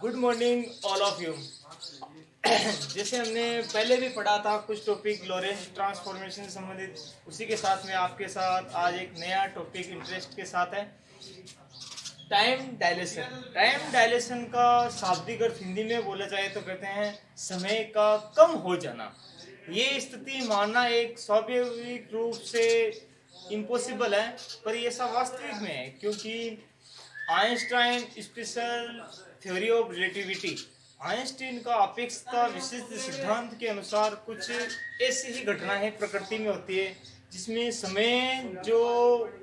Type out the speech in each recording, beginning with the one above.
Good morning all of you. जैसे हमने पहले भी पढ़ा था कुछ टॉपिक लोरेंस ट्रांसफॉर्मेशन से संबंधित, उसी के साथ में आपके साथ आज एक नया टॉपिक इंटरेस्ट के साथ है, टाइम डायलेशन। टाइम डायलेशन का शाब्दिक अर्थ हिंदी में बोला जाए तो कहते हैं समय का कम हो जाना। ये स्थिति मानना एक स्वाभाविक रूप से इम्पॉसिबल है, पर ये सब वास्तविक में है, क्योंकि Einstein special theory of relativity, Einstein का अपेक्षता विशिष्ट सिद्धांत के अनुसार कुछ ऐसी ही घटनाएं प्रकृति में होती है जिसमें समय जो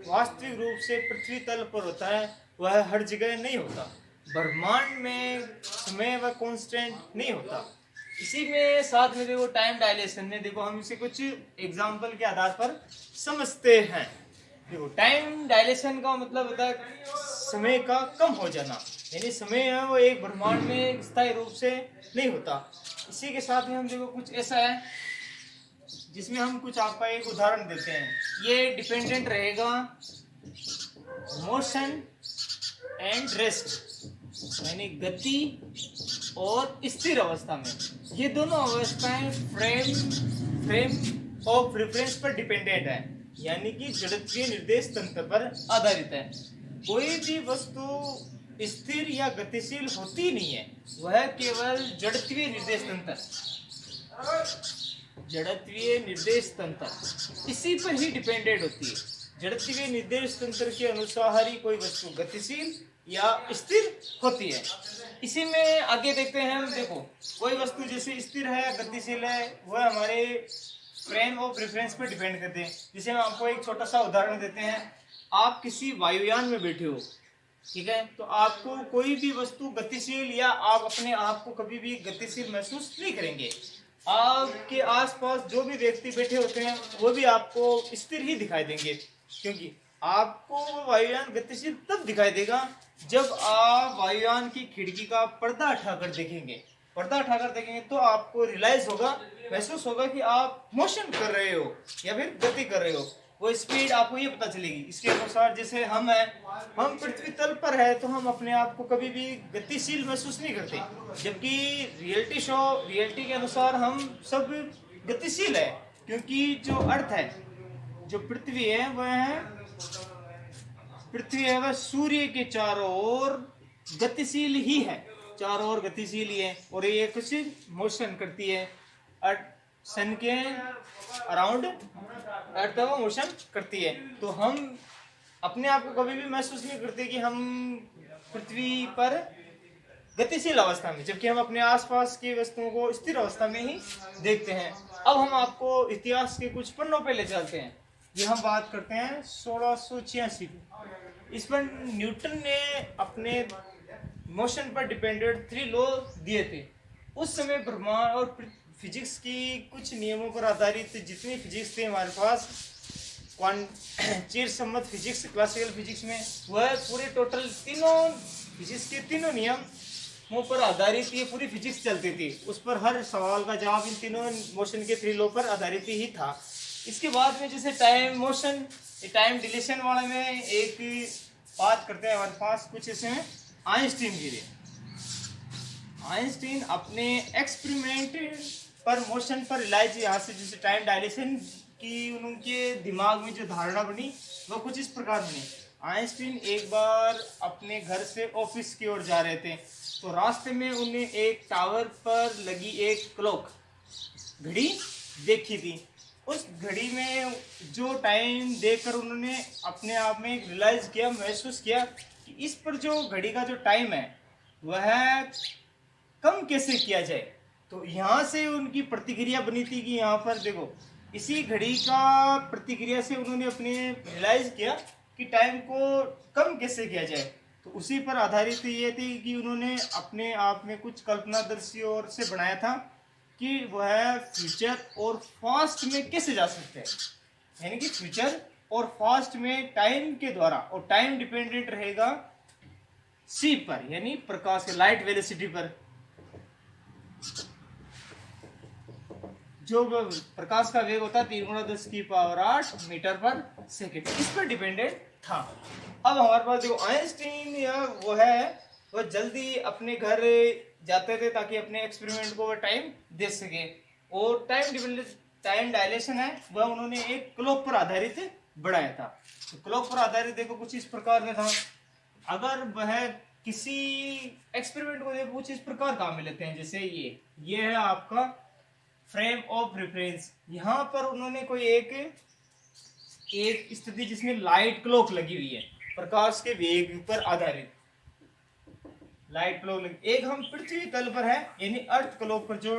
वास्तविक रूप से पृथ्वी तल पर होता है वह हर जगह नहीं होता। ब्रह्मांड में समय वह कांस्टेंट नहीं होता। इसी में साथ में देखो टाइम डायलेशन में, देखो हम इसे कुछ एग्जाम्पल के आधार पर समझते हैं। देखो टाइम डायलेशन का मतलब होता है समय का कम हो जाना, यानी समय है वो एक ब्रह्मांड में स्थायी रूप से नहीं होता। इसी के साथ में हम देखो कुछ ऐसा है जिसमें हम कुछ आपका एक उदाहरण देते हैं। ये डिपेंडेंट रहेगा मोशन एंड रेस्ट, यानी गति और स्थिर अवस्था में। ये दोनों अवस्थाएं फ्रेम ऑफ रेफरेंस पर डिपेंडेंट है, यानी कि जड़त्वीय निर्देश तंत्र पर आधारित है। कोई भी वस्तु स्थिर या गतिशील होती नहीं है, वह केवल जड़त्वीय निर्देश तंत्र इसी पर ही डिपेंडेंट होती है। जड़त्वीय निर्देश तंत्र के अनुसार ही कोई वस्तु गतिशील या स्थिर होती है। इसी में आगे देखते हैं हम। देखो कोई वस्तु जैसे स्थिर है, गतिशील है, वह हमारे फ्रेम ऑफ रेफरेंस पर डिपेंड करते हैं। जैसे हम आपको एक छोटा सा उदाहरण देते हैं। आप किसी वायुयान में बैठे हो, ठीक है, तो आपको कोई भी वस्तु गतिशील या आप अपने आप को कभी भी गतिशील महसूस नहीं करेंगे। आपके आसपास जो भी व्यक्ति बैठे होते हैं वो भी आपको स्थिर ही दिखाई देंगे, क्योंकि आपको वायुयान गतिशील तब दिखाई देगा जब आप वायुयान की खिड़की का पर्दा उठाकर देखेंगे। पर्दा उठाकर देखेंगे तो आपको रियलाइज होगा, महसूस होगा कि आप मोशन कर रहे हो या फिर गति कर रहे हो। वो स्पीड आपको ये पता चलेगी। इसके अनुसार जैसे हम पृथ्वी तल पर है तो हम अपने आप को कभी भी गतिशील महसूस नहीं करते, जबकि रियलिटी के अनुसार हम सब गतिशील है, क्योंकि जो अर्थ है, जो पृथ्वी है वह सूर्य के चारों ओर गतिशील ही है, चारों ओर गतिशील ही है, और ये कुछ मोशन करती है सन के अराउंड अर्थ वो मोशन करती है। तो हम अपने आप को कभी भी महसूस नहीं करते कि हम पृथ्वी पर गतिशील अवस्था में, जबकि हम अपने आसपास की वस्तुओं को स्थिर अवस्था में ही देखते हैं। अब हम आपको इतिहास के कुछ पन्नों पे ले चलते हैं। ये हम बात करते हैं 1686 की। इस पर न्यूटन ने अपने मोशन पर डिपेंडेंट 3 लॉ दिए थे। उस समय ब्रह्मांड और फिजिक्स की कुछ नियमों पर आधारित जितनी फिजिक्स थी हमारे पास, चिरसम्मत फिजिक्स, क्लासिकल फिजिक्स में, वह पूरे टोटल तीनों फिजिक्स के तीनों नियमों पर आधारित ये पूरी फिजिक्स चलती थी। उस पर हर सवाल का जवाब इन तीनों मोशन के 3 लॉ पर आधारित ही था। इसके बाद में जैसे टाइम डिलेशन वाले में एक बात करते हैं हमारे पास कुछ ऐसे में आइंस्टीन गिरे। आइंस्टीन अपने एक्सपेरिमेंट पर मोशन पर रिलाइज, यहाँ से जैसे टाइम डायलेशन की उनके दिमाग में जो धारणा बनी वह कुछ इस प्रकार बनी। आइंस्टीन एक बार अपने घर से ऑफिस की ओर जा रहे थे, तो रास्ते में उन्हें एक टावर पर लगी एक क्लॉक घड़ी देखी थी। उस घड़ी में जो टाइम देखकर उन्होंने अपने आप में रियलाइज किया, महसूस किया कि इस पर जो घड़ी का जो टाइम है वह कम कैसे किया जाए। तो यहाँ से उनकी प्रतिक्रिया बनी थी कि यहाँ पर देखो, इसी घड़ी का प्रतिक्रिया से उन्होंने अपने रियलाइज किया कि टाइम को कम कैसे किया जाए। तो उसी पर आधारित ये थी कि उन्होंने अपने आप में कुछ कल्पनादर्शी और से बनाया था कि वह फ्यूचर और फास्ट में कैसे जा सकते हैं, यानी कि फ्यूचर और फास्ट में टाइम के द्वारा, और टाइम डिपेंडेंट रहेगा सी पर, यानी प्रकाश के लाइट वेलोसिटी पर। जो प्रकाश का वेग होता है 3 × 10⁸ मीटर पर सेकेंड, इस पर डिपेंडेंट था। अब हमारे पास जो आइंस्टीन या वो है वह जल्दी अपने घर जाते थे ताकि अपने एक्सपेरिमेंट को वह टाइम दे सके। और टाइम डायलेशन है वह उन्होंने एक क्लॉक पर आधारित बढ़ाया था। तो क्लॉक पर आधारित देखो कुछ इस प्रकार में था। अगर वह किसी एक्सपेरिमेंट को देखो कुछ इस प्रकार काम में लेते हैं, जैसे ये है आपका फ्रेम ऑफ रेफरेंस। यहाँ पर उन्होंने कोई एक स्थिति जिसमें लाइट क्लॉक लगी हुई है प्रकाश के वेग पर आधारित लाइट क्लॉक लगी। एक हम पृथ्वी तल पर है यानी अर्थ क्लॉक पर जो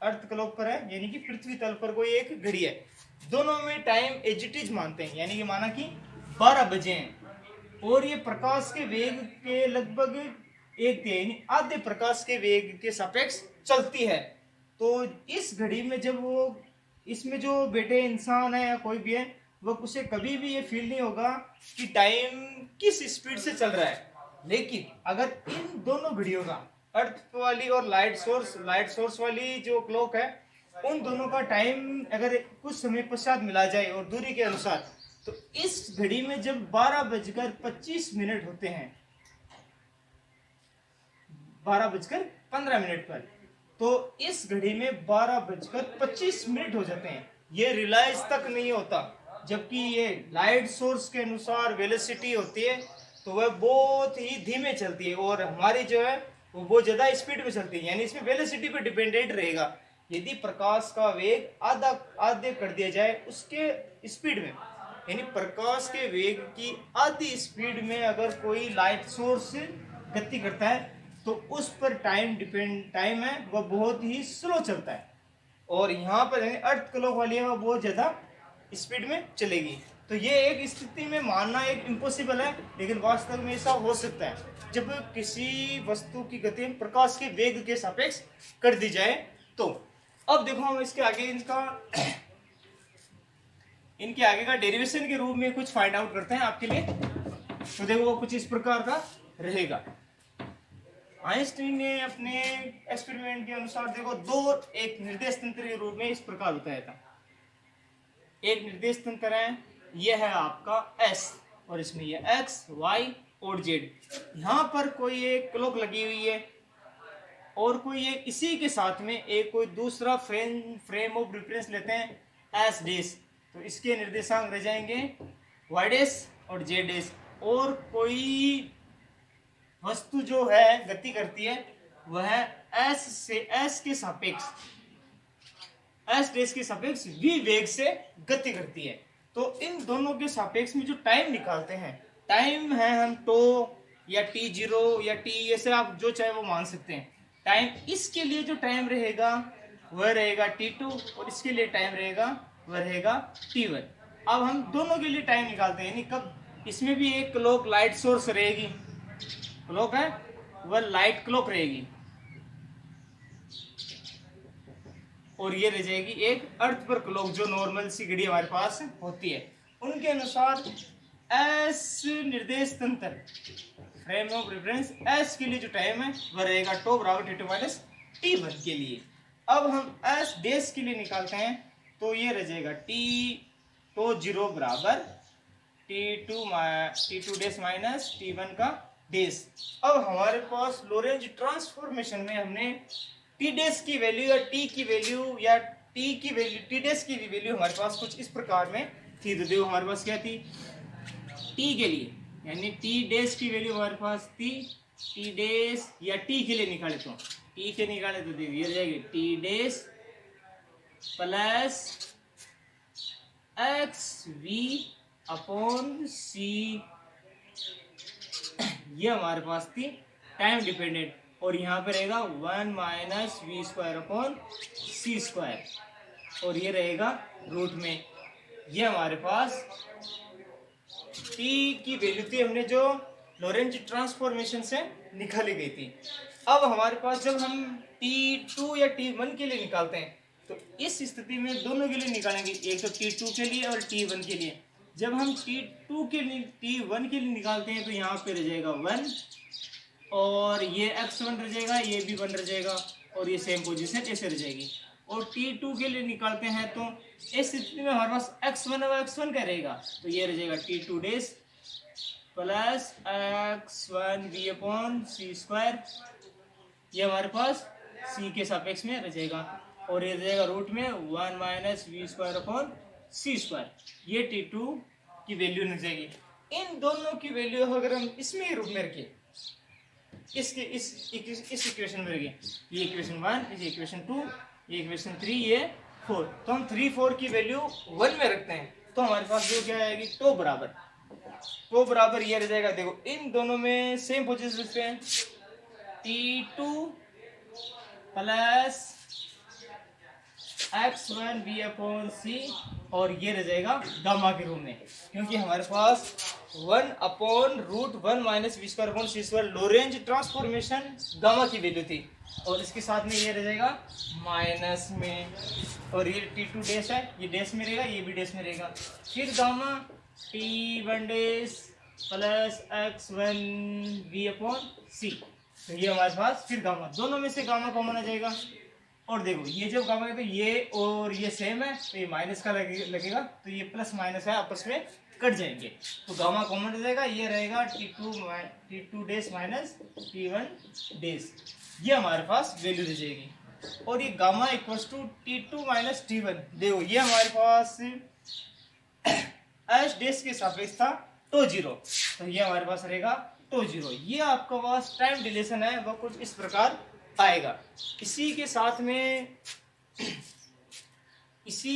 अर्थ क्लॉक पर है यानी कि पृथ्वी तल पर कोई एक घड़ी है। दोनों में टाइम एज इट इज मानते हैं यानी कि माना कि 12 बजे हैं और ये प्रकाश के वेग के लगभग एक यानी आधे प्रकाश के वेग के सापेक्ष चलती है। तो इस घड़ी में जब वो इसमें जो बैठे इंसान है या कोई भी है वो उसे कभी भी ये फील नहीं होगा कि टाइम किस स्पीड से चल रहा है। लेकिन अगर इन दोनों घड़ियों का अर्थ वाली और लाइट सोर्स वाली जो क्लॉक है उन दोनों का टाइम अगर कुछ समय पश्चात मिला जाए और दूरी के अनुसार, तो इस घड़ी में जब 12:25 होते हैं 12:15 पर, तो इस घड़ी में 12:25 हो जाते हैं। ये रियलाइज तक नहीं होता, जबकि ये लाइट सोर्स के अनुसार वेलोसिटी होती है तो वह बहुत ही धीमे चलती है और हमारी जो है वो बहुत ज्यादा स्पीड में चलती है, यानी इसमें वेलोसिटी पे डिपेंडेंट रहेगा। यदि प्रकाश का वेग आधे कर दिया जाए उसके स्पीड में, यानी प्रकाश के वेग की आधी स्पीड में अगर कोई लाइट सोर्स गति करता है तो उस पर टाइम है वह बहुत ही स्लो चलता है। और यहाँ पर अर्थ क्लॉक वाली है वह बहुत ज्यादा स्पीड में चलेगी। तो ये एक स्थिति में मानना एक इम्पॉसिबल है, लेकिन वास्तव में ऐसा हो सकता है जब किसी वस्तु की गति प्रकाश के वेग के सापेक्ष कर दी जाए। तो अब देखो हम इसके आगे इनके आगे का डेरिवेशन के रूप में कुछ फाइंड आउट करते हैं आपके लिए। तो देखो वो कुछ इस प्रकार का रहेगा। आइंस्टीन ने अपने एक्सपेरिमेंट के अनुसार देखो दो एक निर्देश तंत्र के रूप में इस प्रकार बताया था। एक निर्देश तंत्र है, यह है आपका एस और इसमें यह एक्स वाई और जेड। यहाँ पर कोई एक क्लॉक लगी हुई है और कोई एक इसी के साथ में एक कोई दूसरा फ्रेम ऑफ रेफरेंस लेते हैं एस डेस। तो इसके निर्देशांक रह जाएंगे वाई डेस और जेड डेस। और कोई वस्तु जो है गति करती है वह एस के सापेक्ष एस डेस के सापेक्ष वी वेग से गति करती है। तो इन दोनों के सापेक्ष में जो टाइम निकालते हैं, टाइम है हम टो या t0 या t ऐसे आप जो चाहे वो मान सकते हैं। टाइम इसके लिए जो टाइम रहेगा वह रहेगा t2 और इसके लिए टाइम रहेगा वह रहेगा t1। अब हम दोनों के लिए टाइम निकालते हैं, यानी कब इसमें भी एक क्लॉक लाइट सोर्स रहेगी, क्लॉक है वह लाइट क्लॉक रहेगी और ये रह जाएगी एक अर्थ पर क्लॉक जो नॉर्मल सी घड़ी हमारे पास होती है। उनके अनुसार एस निर्देश तंत्र फ्रेम ऑफ रेफरेंस एस के लिए जो टाइम है वह रहेगा टो बराबर t2 माइनस t1 के लिए। अब हम एस डेस के लिए निकालते हैं तो ये रह जाएगा t जीरो बराबर t2 डेस माइनस t1 का डेस। अब हमारे पास लोरेंज ट्रांसफॉर्मेशन में हमने टी डेस की वैल्यू या टी की वैल्यू या टी की वैल्यू टी डेस की वैल्यू हमारे पास कुछ इस प्रकार में थी। तो देखो हमारे पास क्या थी टी के लिए, यानी टी डेस की वैल्यू हमारे पास थी टी डेस या टी के लिए निकाले तो टी के निकाले तो देखिए ये जाएगी t dash plus x v upon c, ये हमारे पास थी टाइम डिपेंडेंट। और यहाँ पे रहेगा 1 minus v square upon c square और ये रहेगा रूट में। ये हमारे पास t की वैल्यू थी हमने जो लोरेंज ट्रांसफॉर्मेशन से निकाली गई थी। अब हमारे पास जब हम t2 या t1 के लिए निकालते हैं तो इस स्थिति में दोनों के लिए निकालेंगे, एक तो t2 के लिए और t1 के लिए। जब हम t2 के लिए t1 के लिए निकालते हैं तो यहाँ पे रह जाएगा 1 और ये x1 रह जाएगा, ये भी 1 रह जाएगा और ये सेम पोजीशन ऐसे रह जाएगी। और t2 के लिए निकालते हैं तो इस स्थिति में हमारे पास x1 और x1 का रहेगा तो ये रह जाएगा t2 डेस प्लस x1v/c², ये हमारे पास c के सापेक्ष में रह जाएगा, और ये रहेगा रूट में 1 - v²/c², ये t2 की वैल्यू लग जाएगी। इन दोनों की वैल्यू अगर हम इसमें रूप में रखें, इसके इस इक्वेशन में रखें, ये इक्वेशन 1, ये इक्वेशन 2, ये इक्वेशन 3, ये 4, तो हम 3, 4 की वैल्यू 1 में रखते हैं, तो हमारे पास जो क्या आएगी, तो बराबर ये रह जाएगा। देखो इन दोनों में सेम पोजीशन रखते हैं, t2 प्लस x1v/c, और ये रह जाएगा गामा के रूप में, क्योंकि हमारे पास 1/√1 - v²/c² लोरेंज ट्रांसफॉर्मेशन गामा की वैल्यू थी, और इसके साथ में ये रह जाएगा माइनस में, और ये t2 डैश है, ये डैश में रहेगा, ये भी डैश में रहेगा, फिर gamma t1 dash plus x1v/c, तो ये हमारे पास फिर गामा, दोनों में से गामा कॉमन आ जाएगा। और देखो ये जब गामा है तो ये और ये सेम है, तो ये माइनस का लगेगा, तो ये प्लस माइनस है आपस में कट जाएंगे, तो गामा कॉमन हो जाएगा, ये रहेगा t2 dash minus t1 dash, ये हमारे पास वैल्यू रह जाएगी। और ये gamma equals to t2 - t1, देखो ये हमारे पास एच डैश के सापेक्ष था तो 0, तो ये हमारे पास रहेगा तो 0। ये आपका पास टाइम डिलेशन है, वह कुछ इस प्रकार आएगा। इसी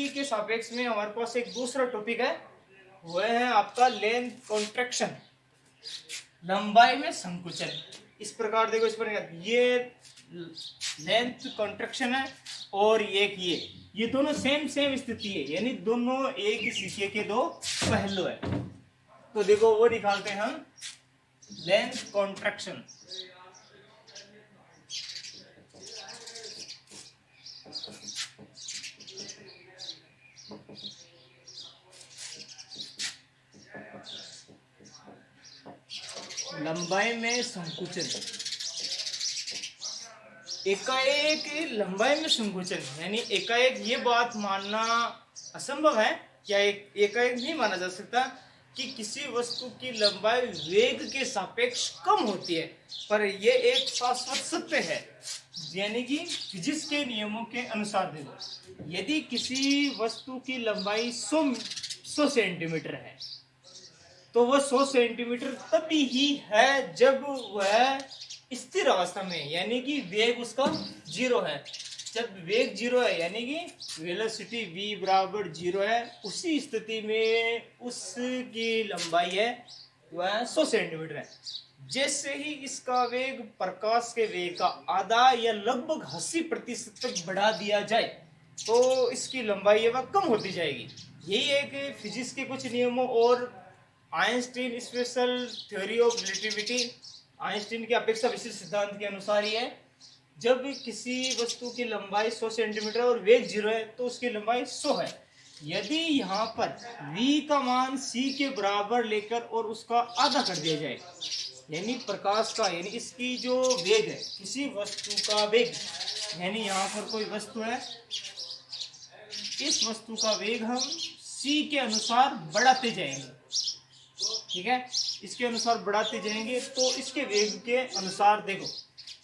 के सापेक्ष में हमारे पास एक दूसरा टॉपिक है, वह है आपका लेंथ कॉन्ट्रैक्शन, लंबाई में संकुचन। इस प्रकार देखो, इस पर ये लेंथ कॉन्ट्रैक्शन है, और एक ये दोनों सेम स्थिति है, यानी दोनों एक ही सिक्के के दो पहलू है। तो देखो वो निकालते हैं हम, लेंथ कॉन्ट्रैक्शन, लंबाई में संकुचन। एकाएक लंबाई में संकुचन, यानी एकाएक ये बात मानना असंभव है, या एकाएक नहीं माना जा सकता कि किसी वस्तु की लंबाई वेग के सापेक्ष कम होती है, पर यह एक शाश्वत सत्य है, यानी कि फिजिक्स के नियमों के अनुसार देखो, यदि किसी वस्तु की लंबाई 100 सेंटीमीटर है, तो वह 100 सेंटीमीटर तभी ही है जब वह स्थिर अवस्था में, यानी कि वेग उसका 0 है। जब वेग 0 है, यानी कि वेलोसिटी v बराबर 0 है, उसी स्थिति में उसकी लंबाई है वह 100 सेंटीमीटर है। जैसे ही इसका वेग प्रकाश के वेग का आधा या लगभग 80% तक बढ़ा दिया जाए, तो इसकी लंबाई है वह कम होती जाएगी। यही एक फिजिक्स के कुछ नियमों और Einstein special theory of relativity, Einstein के अपेक्षा विशिष्ट सिद्धांत के अनुसार ही है। जब किसी वस्तु की लंबाई 100 सेंटीमीटर और वेग 0 है, तो उसकी लंबाई 100 है। यदि यहाँ पर v का मान c के बराबर लेकर और उसका आधा कर दिया जाए, यानी प्रकाश का, यानी इसकी जो वेग है, किसी वस्तु का वेग, यानी यहाँ पर कोई वस्तु है, इस वस्तु का वेग हम c के अनुसार बढ़ाते जाएंगे, ठीक है, इसके अनुसार बढ़ाते जाएंगे, तो इसके वेग के अनुसार देखो,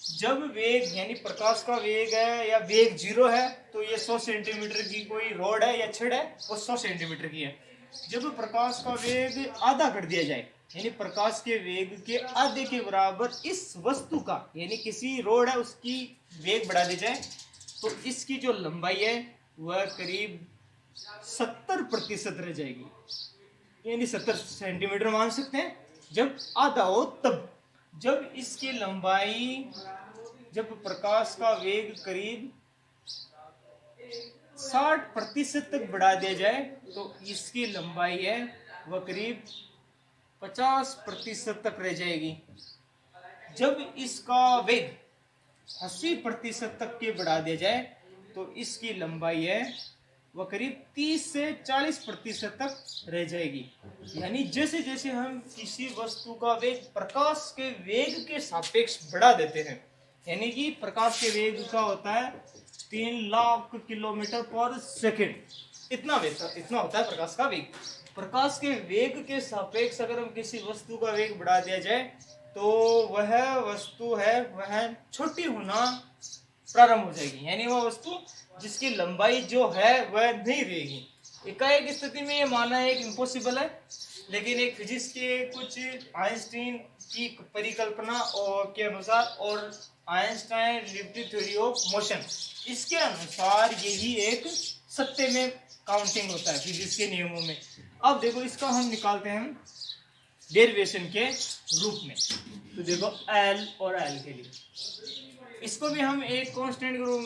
जब वेग यानी प्रकाश का वेग है या वेग 0 है, तो ये 100 सेंटीमीटर की कोई रॉड है या छड़ है, वो 100 सेंटीमीटर की है। जब प्रकाश का वेग आधा कर दिया जाए, यानी प्रकाश के वेग के आधे के बराबर इस वस्तु का, यानी किसी रॉड है उसकी वेग बढ़ा दी जाए, तो इसकी जो लंबाई है वह करीब 70% रह जाएगी, यानी 70 सेंटीमीटर मान सकते हैं जब आधा हो तब। जब इसकी लंबाई, जब प्रकाश का वेग करीब 60% तक बढ़ा दिया जाए, तो इसकी लंबाई है वह करीब 50% तक रह जाएगी। जब इसका वेग 80% तक के बढ़ा दिया जाए, तो इसकी लंबाई है वह करीब 30 से 40% तक रह जाएगी। यानी जैसे जैसे हम किसी वस्तु का वेग प्रकाश के वेग के सापेक्ष बढ़ा देते हैं, यानी कि प्रकाश के वेग का होता है 3 लाख किलोमीटर पर सेकंड, इतना होता है प्रकाश का वेग। प्रकाश के वेग के सापेक्ष अगर हम किसी वस्तु का वेग बढ़ा दिया जाए तो वह वस्तु है वह छोटी होना प्रारंभ हो जाएगी, यानी वह वस्तु जिसकी लंबाई जो है वह नहीं रहेगी। एकाएक स्थिति में ये मानना एक इम्पॉसिबल है, लेकिन एक फिजिक्स के कुछ आइंस्टीन की परिकल्पना और के अनुसार और Einstein relativity theory of motion, इसके अनुसार यही एक सत्य में काउंटिंग होता है फिजिक्स के नियमों में। अब देखो इसका हम निकालते हैं डेरिवेशन के रूप में। तो देखो एल और एल के लिए इसको भी हम एक कांस्टेंट के रूप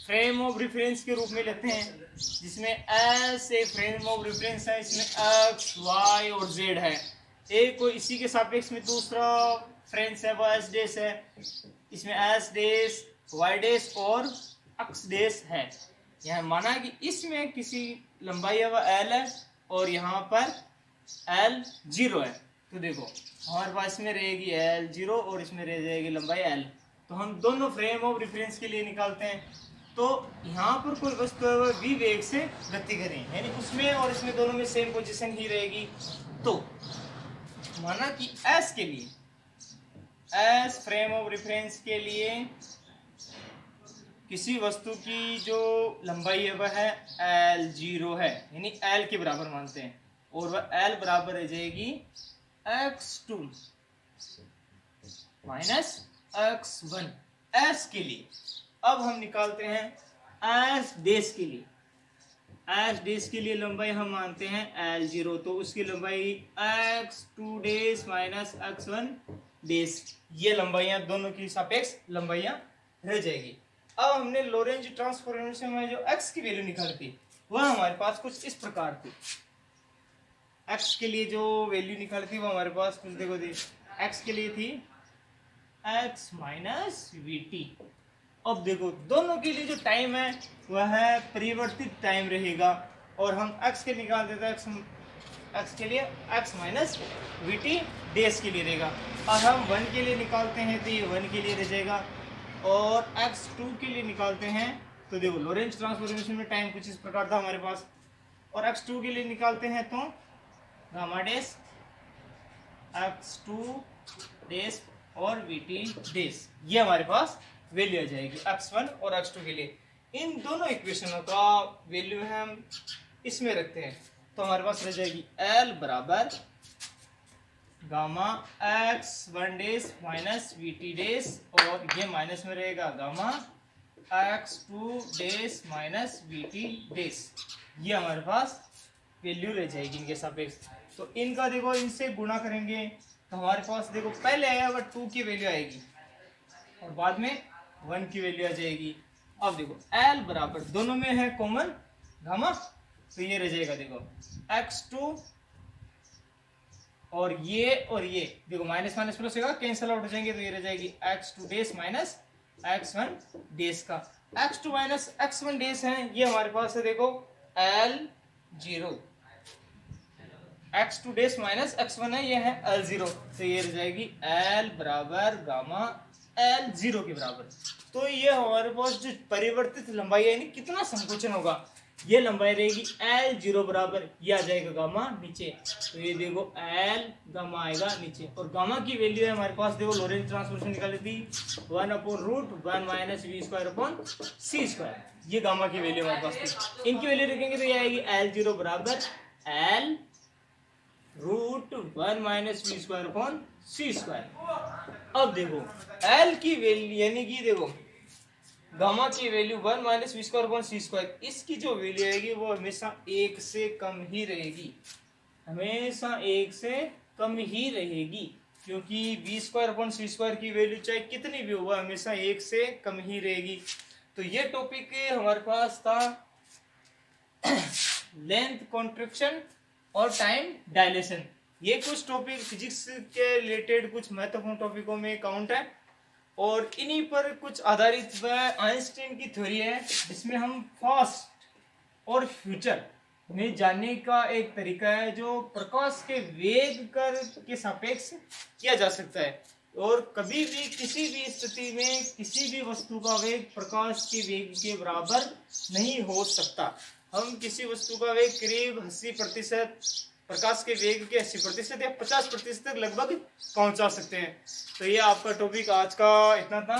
फ्रेम ऑफ रेफरेंस के रूप में लेते हैं, जिसमें एस एक फ्रेम ऑफ रेफरेंस है, इसमें एक्स वाई और जेड है। एक को इसी के सापेक्ष में दूसरा फ्रेंस है वह एस डेस है, इसमें एस डेस वाई डेस और एक्स डेस है। यहाँ माना कि इसमें किसी लंबाई है वह एल है और यहाँ पर एल 0 है। तो देखो हमारे पास इसमें रहेगी एल 0 और इसमें रह जाएगी लंबाई एल। तो हम दोनों फ्रेम ऑफ रेफरेंस के लिए निकालते हैं। तो यहाँ पर कोई वस्तु है वह v वेग से गति करें, यानी उसमें और इसमें दोनों में सेम पोजीशन ही रहेगी। तो माना कि s के लिए s फ्रेम ऑफ रेफरेंस के लिए किसी वस्तु की जो लंबाई है वह है L0 है, यानी L के बराबर मानते हैं, और वह L बराबर रह जाएगी x2 माइनस x1 s के लिए। अब हम निकालते हैं s डेस के लिए। s डेस के लिए लंबाई हम मानते हैं L0, तो उसकी लंबाई x2 डेस माइनस x1 डेस, ये लंबाइयां दोनों की सापेक्ष लंबाइयां रह जाएगी। अब हमने लोरेंज ट्रांसफॉर्मेशन में जो x की वैल्यू निकाली थी वह हमारे पास कुछ इस प्रकार थी। x के लिए जो वैल्यू निकाली थी वो हमारे पास कुछ देखो थी, x के लिए थी x माइनस vt। अब देखो दोनों के लिए जो टाइम है वह है परिवर्तित टाइम रहेगा, और हम x के निकाल देते हैं x के लिए x माइनस vt डेस के लिए रहेगा, और हम 1 के लिए निकालते हैं तो ये 1 के लिए रह जाएगा, और x2 के लिए निकालते हैं तो देखो लोरेंज ट्रांसफॉर्मेशन में टाइम कुछ इस प्रकार था हमारे पास, और x2 के लिए निकालते हैं तो गामा डेस x2 डेस और vt डेस, ये हमारे पास वैल्यू आ जाएगी x1 और x2 के लिए। इन दोनों इक्वेशनों का वैल्यू हम इसमें रखते हैं तो हमारे पास रह जाएगी L बराबर गामा x1 डेस माइनस vt डेस, और ये माइनस में रहेगा गामा x2 डेस माइनस vt डेस, ये हमारे पास वैल्यू रह जाएगी इनके सापेक्ष। तो इनका देखो इनसे गुणा करेंगे तो हमारे पास देखो पहले आया वह 2 की वैल्यू आएगी और बाद में 1 की वैल्यू आ जाएगी। अब देखो L बराबर दोनों में है कॉमन गामा, तो ये रह जाएगा देखो x2 और ये देखो माइनस माइनस प्लस होगा, कैंसिल आउट हो जाएंगे, तो ये रह जाएगी x2 डेस माइनस x1 डेस का। x2 माइनस x1 डेस है, ये हमारे पास है देखो L0, x2 डेस माइनस x1 है, ये है L0, तो ये रह जाएगी L बराबर गामा L0 के बराबर। तो ये हमारे पास जो परिवर्तित लंबाई है यानी कितना संकोचन होगा, ये लंबाई रहेगी L0 बराबर, ये आ जाएगा गामा नीचे, तो ये देखो L गामा आएगा नीचे, और गामा की वैल्यू है हमारे पास देखो लोरेंज ट्रांसफॉर्मेशन निकाली थी 1/√1 माइनस v²/c², ये गामा की वैल्यू हमारे पास थी। इनकी वैल्यू रखेंगे तो ये आएगी L0 बराबर L√1 माइनस v²/c²। अब देखो L की वैल्यू यानी कि देखो गामा की वैल्यू 1 माइनस v²/c², इसकी जो वैल्यू आएगी वो हमेशा 1 से कम ही रहेगी, हमेशा 1 से कम ही रहेगी, क्योंकि v²/c² की वैल्यू चाहे कितनी भी हो वह हमेशा 1 से कम ही रहेगी। तो ये टॉपिक हमारे पास था लेंथ कॉन्ट्रैक्शन और टाइम डायलेशन। ये कुछ टॉपिक फिजिक्स के रिलेटेड कुछ महत्वपूर्ण टॉपिकों में काउंट है, और इन्हीं पर कुछ आधारित वह आइंस्टीन की थ्योरी है, जिसमें हम फास्ट और फ्यूचर में जानने का एक तरीका है जो प्रकाश के वेग के सापेक्ष किया जा सकता है, और कभी भी किसी भी स्थिति में किसी भी वस्तु का वेग प्रकाश के वेग के बराबर नहीं हो सकता। हम किसी वस्तु का वेग करीब 80% प्रकाश के वेग के 80% या 50% तक लगभग पहुंचा सकते हैं। तो ये आपका टॉपिक आज का इतना था,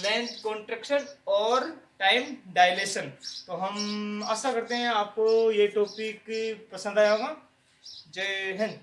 लेंथ कॉन्ट्रैक्शन और टाइम डायलेशन। तो हम आशा करते हैं आपको ये टॉपिक पसंद आया होगा। जय हिंद।